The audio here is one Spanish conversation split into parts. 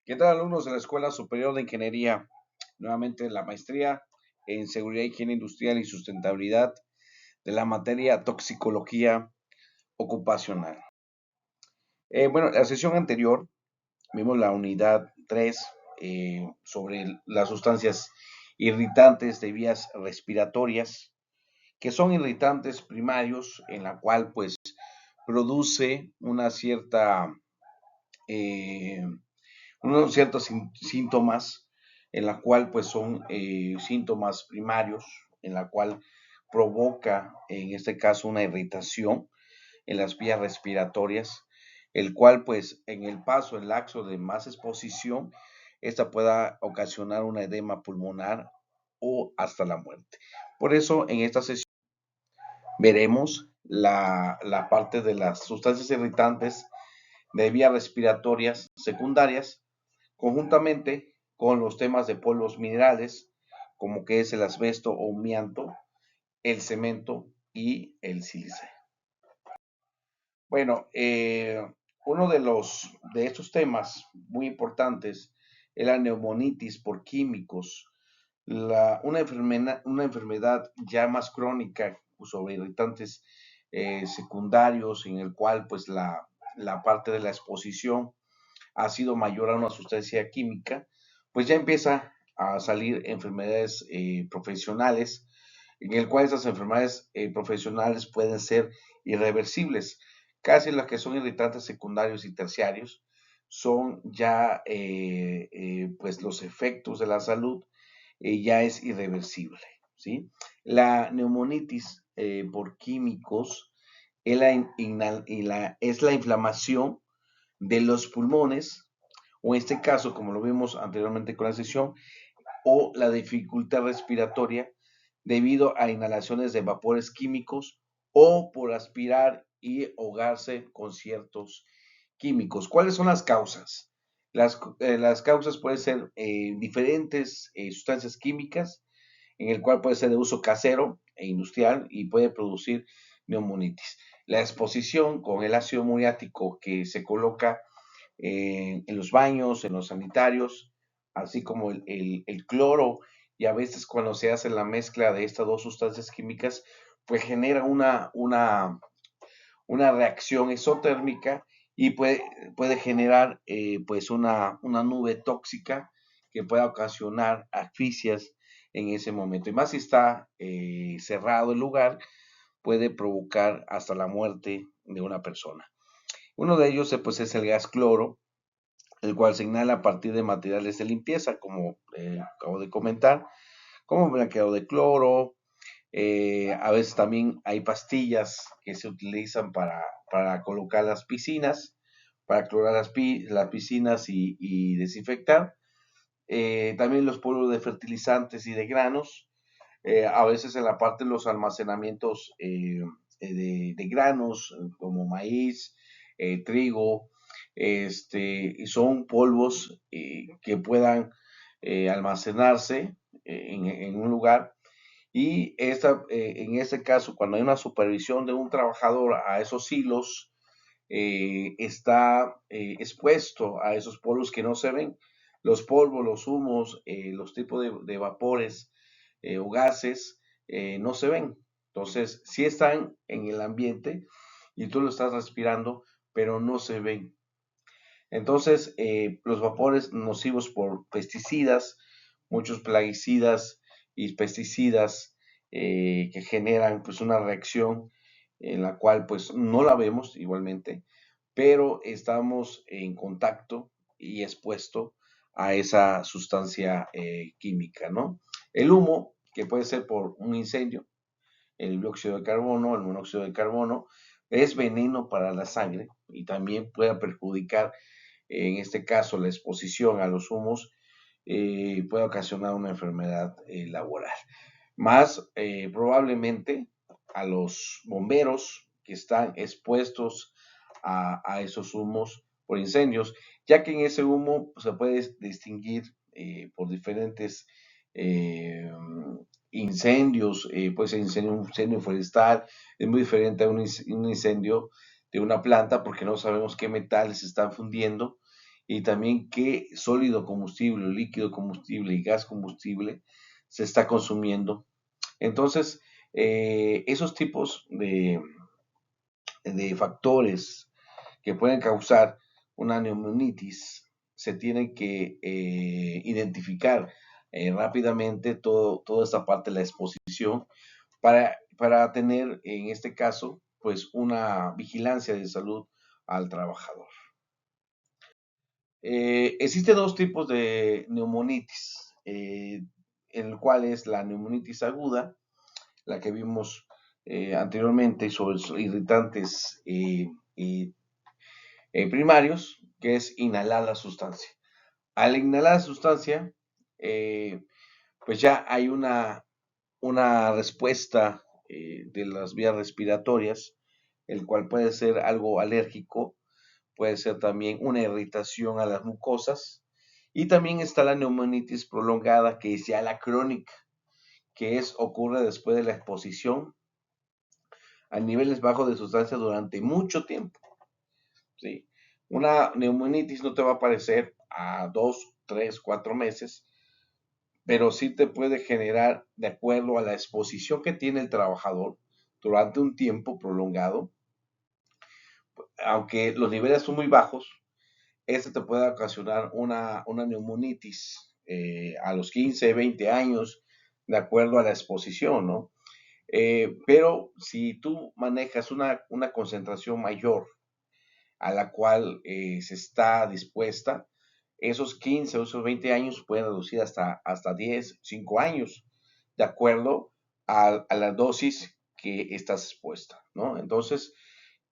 ¿Qué tal, alumnos de la Escuela Superior de Ingeniería? Nuevamente la maestría en Seguridad, Higiene Industrial y Sustentabilidad de la materia Toxicología Ocupacional. Bueno, la sesión anterior vimos la unidad 3 sobre las sustancias irritantes de vías respiratorias, que son irritantes primarios en la cual pues produce eh, unos ciertos síntomas, en la cual pues son síntomas primarios, en la cual provoca en este caso una irritación en las vías respiratorias, el cual pues en el paso, el laxo de más exposición, esta pueda ocasionar una edema pulmonar o hasta la muerte. Por eso en esta sesión veremos la parte de las sustancias irritantes de vías respiratorias secundarias, conjuntamente con los temas de polvos minerales, como que es el asbesto o amianto, el cemento y el sílice. Bueno, uno de estos temas muy importantes es la neumonitis por químicos, una enfermedad ya más crónica sobre irritantes secundarios, en el cual pues la parte de la exposición ha sido mayor a una sustancia química, pues ya empieza a salir enfermedades profesionales, en el cual esas enfermedades profesionales pueden ser irreversibles. Casi las que son irritantes secundarios y terciarios son ya pues los efectos de la salud ya es irreversible, ¿sí? La neumonitis por químicos es la inflamación de los pulmones, o en este caso, como lo vimos anteriormente con la sesión, o la dificultad respiratoria debido a inhalaciones de vapores químicos o por aspirar y ahogarse con ciertos químicos. ¿Cuáles son las causas? Las causas pueden ser diferentes sustancias químicas, en el cual puede ser de uso casero e industrial y puede producir neumonitis. La exposición con el ácido muriático que se coloca en los baños, en los sanitarios, así como el cloro, y a veces cuando se hace la mezcla de estas dos sustancias químicas, pues genera una reacción exotérmica y puede generar pues una nube tóxica que pueda ocasionar asfixias en ese momento. Y más si está cerrado el lugar, puede provocar hasta la muerte de una persona. Uno de ellos pues, es el gas cloro, el cual se inhala a partir de materiales de limpieza, como acabo de comentar, como blanqueado de cloro. A veces también hay pastillas que se utilizan para colocar las piscinas, para clorar las piscinas y desinfectar. También los polvos de fertilizantes y de granos. A veces en la parte de los almacenamientos de granos, como maíz, trigo, son polvos que puedan almacenarse en un lugar y en este caso, cuando hay una supervisión de un trabajador a esos hilos, está expuesto a esos polvos que no se ven. Los polvos, los humos, los tipos de vapores o gases no se ven. Entonces, sí están en el ambiente y tú lo estás respirando, pero no se ven. Entonces, los vapores nocivos por pesticidas, muchos plaguicidas y pesticidas que generan pues una reacción en la cual pues no la vemos igualmente, pero estamos en contacto y expuesto a esa sustancia química, ¿no? El humo, que puede ser por un incendio, el dióxido de carbono, el monóxido de carbono, es veneno para la sangre y también puede perjudicar, en este caso, la exposición a los humos, puede ocasionar una enfermedad laboral. Más probablemente a los bomberos que están expuestos a esos humos por incendios, ya que en ese humo se puede distinguir por diferentes eh, incendios, puede ser un incendio forestal, es muy diferente a un incendio de una planta porque no sabemos qué metales se están fundiendo y también qué sólido combustible, líquido combustible y gas combustible se está consumiendo. Entonces, esos tipos de factores que pueden causar una neumonitis se tienen que identificar rápidamente toda esta parte de la exposición para tener, en este caso, pues una vigilancia de salud al trabajador. Existen dos tipos de neumonitis, el cual es la neumonitis aguda, la que vimos anteriormente sobre los irritantes primarios, que es inhalar la sustancia. Al inhalar la sustancia, eh, pues ya hay una respuesta de las vías respiratorias, el cual puede ser algo alérgico, puede ser también una irritación a las mucosas, y también está la neumonitis prolongada, que es ya la crónica, que ocurre después de la exposición a niveles bajos de sustancia durante mucho tiempo. ¿Sí? Una neumonitis no te va a aparecer a 2, 3, 4 meses, pero sí te puede generar, de acuerdo a la exposición que tiene el trabajador durante un tiempo prolongado, aunque los niveles son muy bajos, este te puede ocasionar una neumonitis a los 15, 20 años, de acuerdo a la exposición, ¿no? Pero si tú manejas una concentración mayor a la cual se está dispuesta, esos 15 o esos 20 años pueden reducir hasta 10, 5 años, de acuerdo a la dosis que estás expuesta, ¿no? Entonces,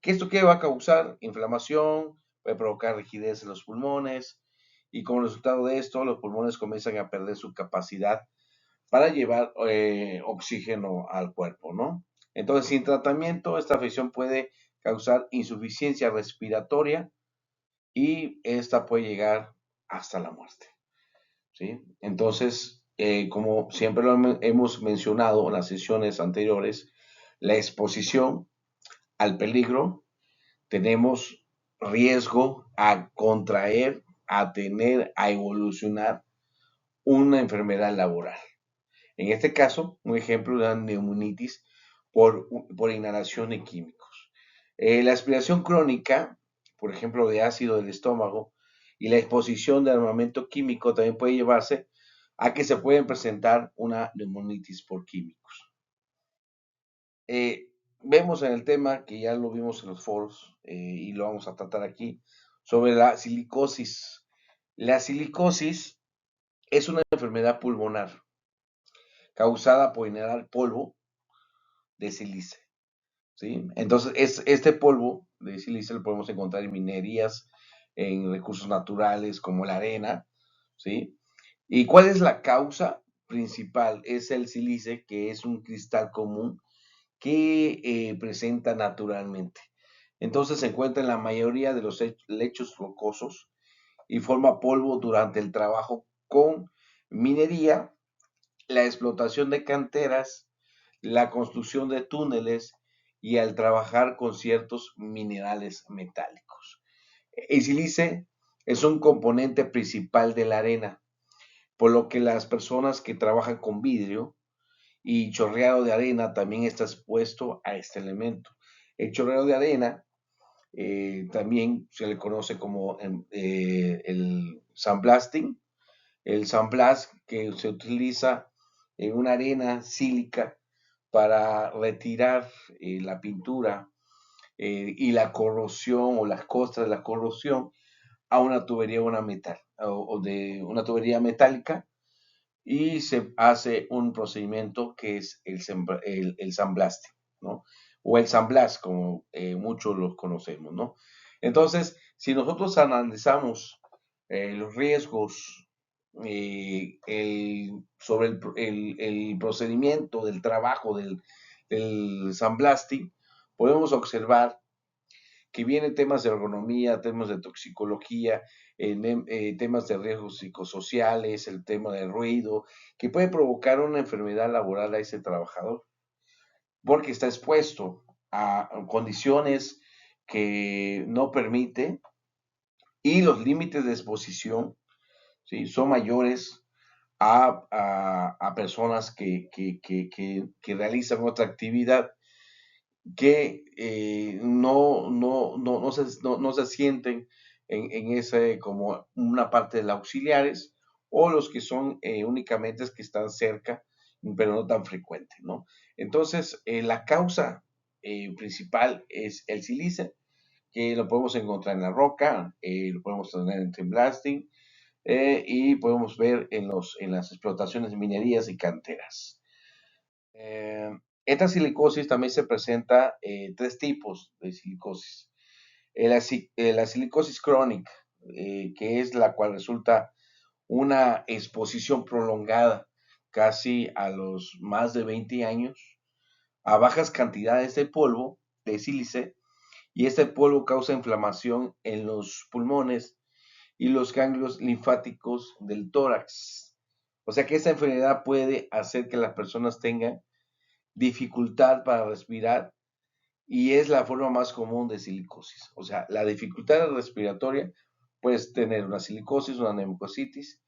¿esto qué va a causar? Inflamación, puede provocar rigidez en los pulmones, y como resultado de esto, los pulmones comienzan a perder su capacidad para llevar oxígeno al cuerpo, ¿no? Entonces, sin tratamiento, esta afección puede causar insuficiencia respiratoria y esta puede llegar hasta la muerte, ¿sí? Entonces, como siempre lo hemos mencionado en las sesiones anteriores, la exposición al peligro, tenemos riesgo a contraer, a tener, a evolucionar una enfermedad laboral. En este caso, un ejemplo de la neumonitis por inhalación de químicos. La aspiración crónica, por ejemplo, de ácido del estómago y la exposición de armamento químico también puede llevarse a que se pueden presentar una neumonitis por químicos. Vemos en el tema, que ya lo vimos en los foros y lo vamos a tratar aquí, sobre la silicosis. La silicosis es una enfermedad pulmonar causada por inhalar polvo de sílice, ¿sí? Entonces, este polvo de sílice lo podemos encontrar en minerías, en recursos naturales como la arena, ¿sí? ¿Y cuál es la causa principal? Es el sílice, que es un cristal común que presenta naturalmente. Entonces se encuentra en la mayoría de los lechos rocosos y forma polvo durante el trabajo con minería, la explotación de canteras, la construcción de túneles y al trabajar con ciertos minerales metálicos. El sílice es un componente principal de la arena, por lo que las personas que trabajan con vidrio y chorreado de arena también está expuesto a este elemento. El chorreado de arena también se le conoce como el sandblasting, el sandblast, que se utiliza en una arena sílica para retirar la pintura y la corrosión o las costras de la corrosión a una tubería, o de una tubería metálica, y se hace un procedimiento que es el sandblasting, ¿no? O el sandblast, como muchos los conocemos, ¿no? Entonces, si nosotros analizamos los riesgos sobre el procedimiento del trabajo del sandblasting, podemos observar que vienen temas de ergonomía, temas de toxicología, temas de riesgos psicosociales, el tema del ruido, que puede provocar una enfermedad laboral a ese trabajador, porque está expuesto a condiciones que no permite y los límites de exposición, ¿sí? Son mayores a personas que realizan otra actividad que no se sienten en ese como una parte de los auxiliares o los que son únicamente que están cerca, pero no tan frecuente, ¿no? Entonces, la causa principal es el sílice, que lo podemos encontrar en la roca, lo podemos tener en Blasting, y podemos ver en las explotaciones de minerías y canteras. Eh, Esta silicosis también se presenta tres tipos de silicosis. La silicosis crónica, que es la cual resulta una exposición prolongada casi a los más de 20 años a bajas cantidades de polvo de sílice, y este polvo causa inflamación en los pulmones y los ganglios linfáticos del tórax. O sea que esta enfermedad puede hacer que las personas tengan dificultad para respirar y es la forma más común de silicosis. O sea, la dificultad respiratoria puedes tener una silicosis, una neumococitis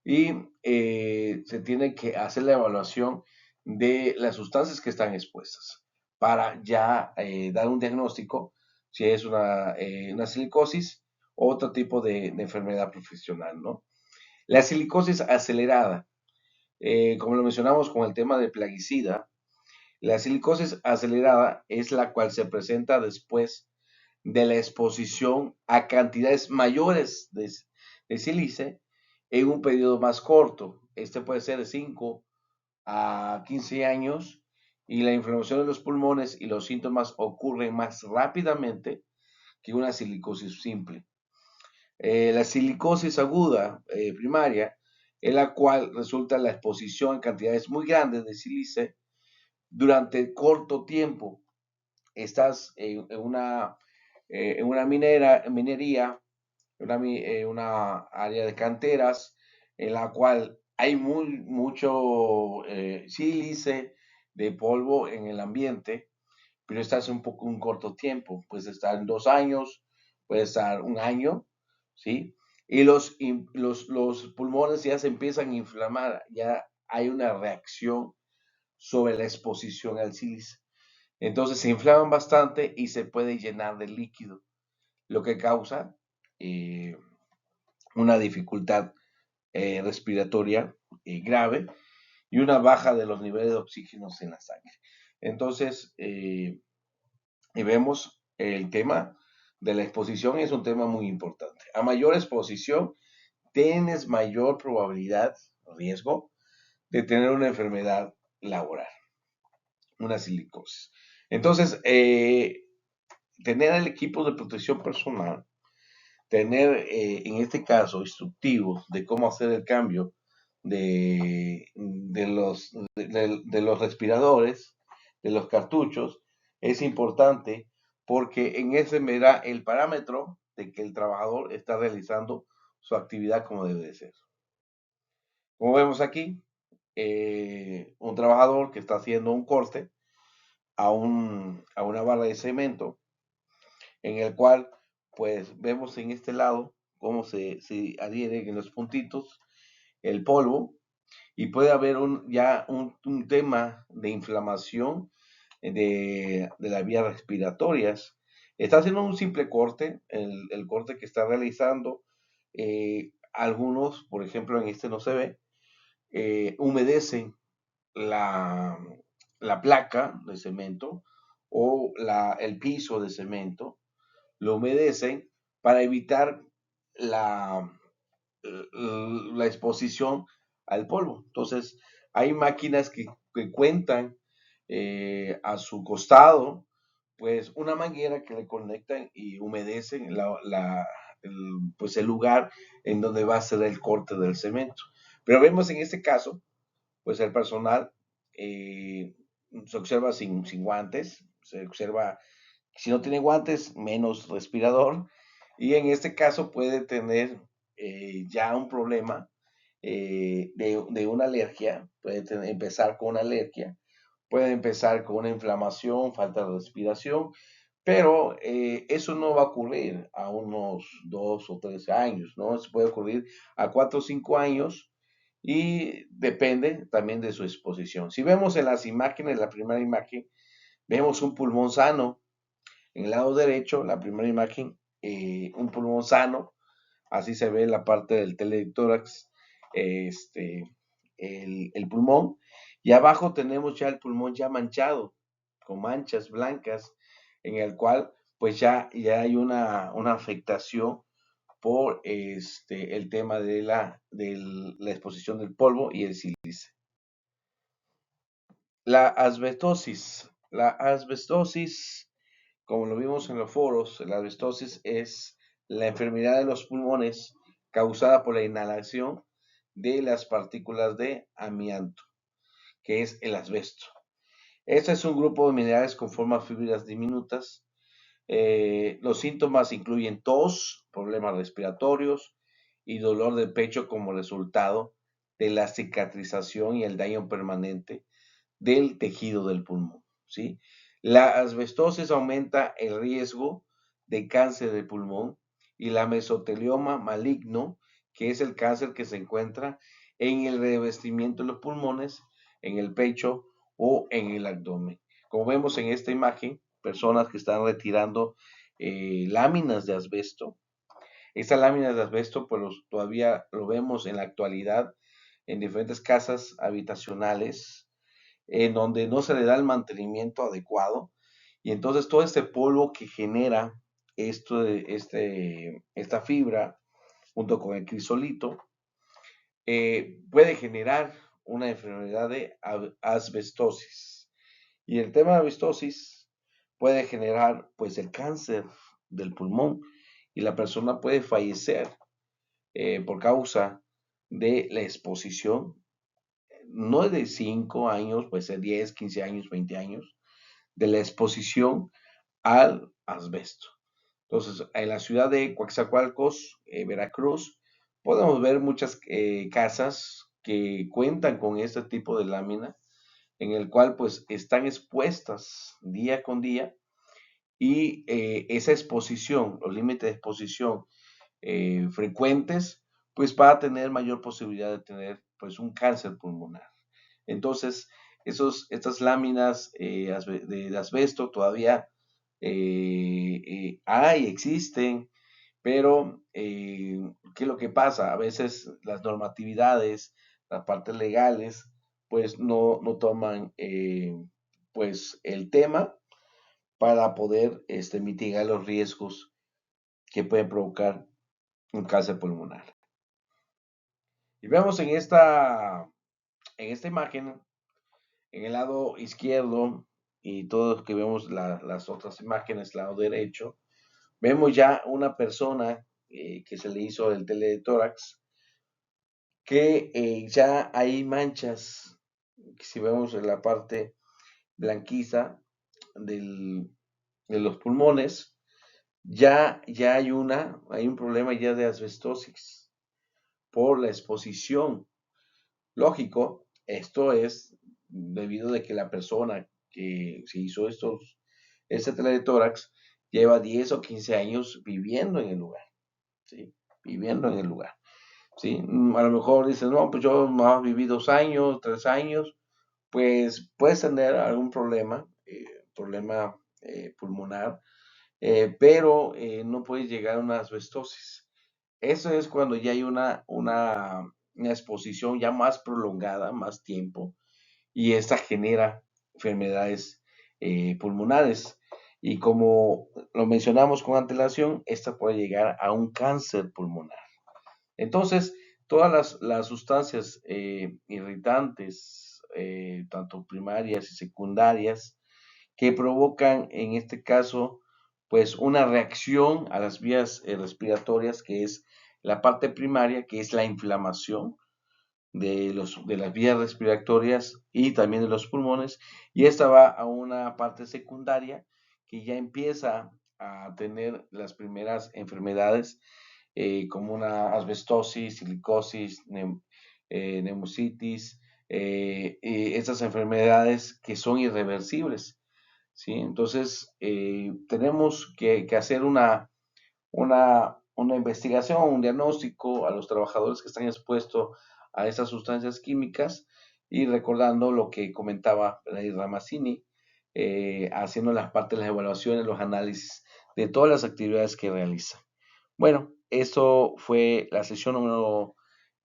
y se tiene que hacer la evaluación de las sustancias que están expuestas para ya dar un diagnóstico si es una silicosis o otro tipo de enfermedad profesional, ¿no? La silicosis acelerada, como lo mencionamos con el tema de plaguicida, la silicosis acelerada es la cual se presenta después de la exposición a cantidades mayores de sílice en un periodo más corto. Este puede ser de 5 a 15 años y la inflamación de los pulmones y los síntomas ocurren más rápidamente que una silicosis simple. La silicosis aguda primaria es la cual resulta la exposición a cantidades muy grandes de sílice durante corto tiempo. Estás en una minería, una área de canteras en la cual hay mucho sílice de polvo en el ambiente, pero estás un corto tiempo, puedes estar en 2 años, puede estar un año, ¿sí? Y los pulmones ya se empiezan a inflamar, ya hay una reacción sobre la exposición al sílice. Entonces se inflaman bastante y se puede llenar de líquido, lo que causa eh, una dificultad respiratoria grave y una baja de los niveles de oxígeno en la sangre. Entonces, y vemos el tema de la exposición es un tema muy importante. A mayor exposición, tienes mayor probabilidad, riesgo, de tener una enfermedad laboral, una silicosis. Entonces, tener el equipo de protección personal, tener en este caso instructivos de cómo hacer el cambio de los respiradores, de los cartuchos, es importante porque en ese me da el parámetro de que el trabajador está realizando su actividad como debe de ser. Como vemos aquí, un trabajador que está haciendo un corte a una barra de cemento, en el cual pues vemos en este lado cómo se adhieren en los puntitos el polvo y puede haber un tema de inflamación de las vías respiratorias. Está haciendo un simple corte, el corte que está realizando. Algunos, por ejemplo, en este no se ve, humedecen la, la placa de cemento o el piso de cemento, lo humedecen para evitar la, la exposición al polvo. Entonces, hay máquinas que cuentan a su costado, pues una manguera que le conectan y humedecen pues el lugar en donde va a ser el corte del cemento. Pero vemos en este caso, pues el personal se observa sin guantes, se observa si no tiene guantes, menos respirador. Y en este caso puede tener ya un problema de una alergia, empezar con una alergia, puede empezar con una inflamación, falta de respiración, Pero eso no va a ocurrir a unos 2 o 3 años, ¿no? Eso puede ocurrir a 4 o 5 años y depende también de su exposición. Si vemos en las imágenes, la primera imagen, vemos un pulmón sano. En el lado derecho, la primera imagen, un pulmón sano, así se ve la parte del teletórax, el pulmón, y abajo tenemos ya el pulmón ya manchado, con manchas blancas, en el cual pues ya hay una afectación por el tema de la exposición del polvo y el sílice. La asbestosis, como lo vimos en los foros, la asbestosis es la enfermedad de los pulmones causada por la inhalación de las partículas de amianto, que es el asbesto. Este es un grupo de minerales con formas fibras diminutas. Los síntomas incluyen tos, problemas respiratorios y dolor de pecho como resultado de la cicatrización y el daño permanente del tejido del pulmón, ¿sí? La asbestosis aumenta el riesgo de cáncer de pulmón y la mesotelioma maligno, que es el cáncer que se encuentra en el revestimiento de los pulmones, en el pecho o en el abdomen. Como vemos en esta imagen, personas que están retirando láminas de asbesto. Estas láminas de asbesto, pues todavía lo vemos en la actualidad en diferentes casas habitacionales en donde no se le da el mantenimiento adecuado y entonces todo este polvo que genera esta fibra junto con el crisolito puede generar una enfermedad de asbestosis. Y el tema de asbestosis puede generar pues el cáncer del pulmón y la persona puede fallecer por causa de la exposición no es de 5 años, puede ser 10, 15 años, 20 años, de la exposición al asbesto. Entonces, en la ciudad de Coatzacoalcos, Veracruz, podemos ver muchas casas que cuentan con este tipo de lámina, en el cual pues están expuestas día con día y esa exposición, los límites de exposición frecuentes, pues va a tener mayor posibilidad de tener pues un cáncer pulmonar. Entonces, estas láminas de asbesto todavía existen, pero ¿qué es lo que pasa? A veces las normatividades, las partes legales, pues no toman pues el tema para poder mitigar los riesgos que pueden provocar un cáncer pulmonar. Y vemos en esta imagen, en el lado izquierdo y todos que vemos las otras imágenes, lado derecho, vemos ya una persona que se le hizo el teletórax, que ya hay manchas, si vemos en la parte blanquiza de los pulmones, ya hay un problema ya de asbestosis por la exposición. Lógico, esto es debido a que la persona que se hizo este teletórax lleva 10 o 15 años viviendo en el lugar, ¿sí? Viviendo en el lugar, ¿sí? A lo mejor dices, no, pues yo más viví 2 años, 3 años, pues puedes tener algún problema pulmonar, pero no puedes llegar a una asbestosis. Eso es cuando ya hay una exposición ya más prolongada, más tiempo, y esta genera enfermedades pulmonares. Y como lo mencionamos con antelación, esta puede llegar a un cáncer pulmonar. Entonces, todas las sustancias irritantes, tanto primarias y secundarias, que provocan en este caso pues una reacción a las vías respiratorias, que es la parte primaria, que es la inflamación de las vías respiratorias y también de los pulmones, y esta va a una parte secundaria que ya empieza a tener las primeras enfermedades como una asbestosis, silicosis, neumocitis, estas enfermedades que son irreversibles. ¿sí? Entonces, tenemos que hacer una investigación, un diagnóstico a los trabajadores que están expuestos a esas sustancias químicas y recordando lo que comentaba Ramazzini, haciendo las partes de las evaluaciones, los análisis de todas las actividades que realiza. Bueno, eso fue la sesión número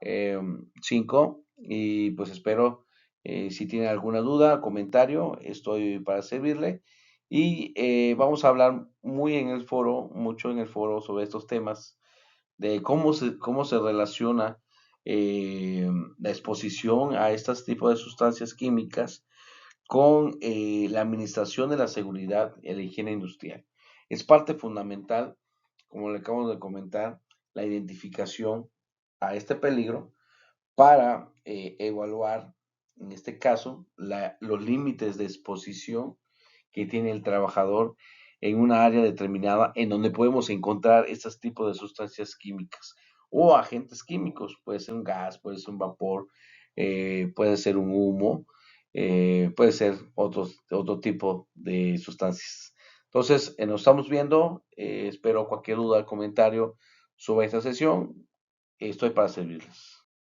5 y pues espero, si tiene alguna duda, comentario, estoy para servirle y vamos a hablar mucho en el foro sobre estos temas de cómo se relaciona la exposición a estos tipos de sustancias químicas con la administración de la seguridad y la higiene industrial. Es parte fundamental, como le acabo de comentar, la identificación a este peligro para evaluar, en este caso, los límites de exposición que tiene el trabajador en una área determinada en donde podemos encontrar estos tipos de sustancias químicas o agentes químicos. Puede ser un gas, puede ser un vapor, puede ser un humo, puede ser otro tipo de sustancias. Entonces, nos estamos viendo. Espero cualquier duda, comentario sobre esta sesión. Estoy para servirles.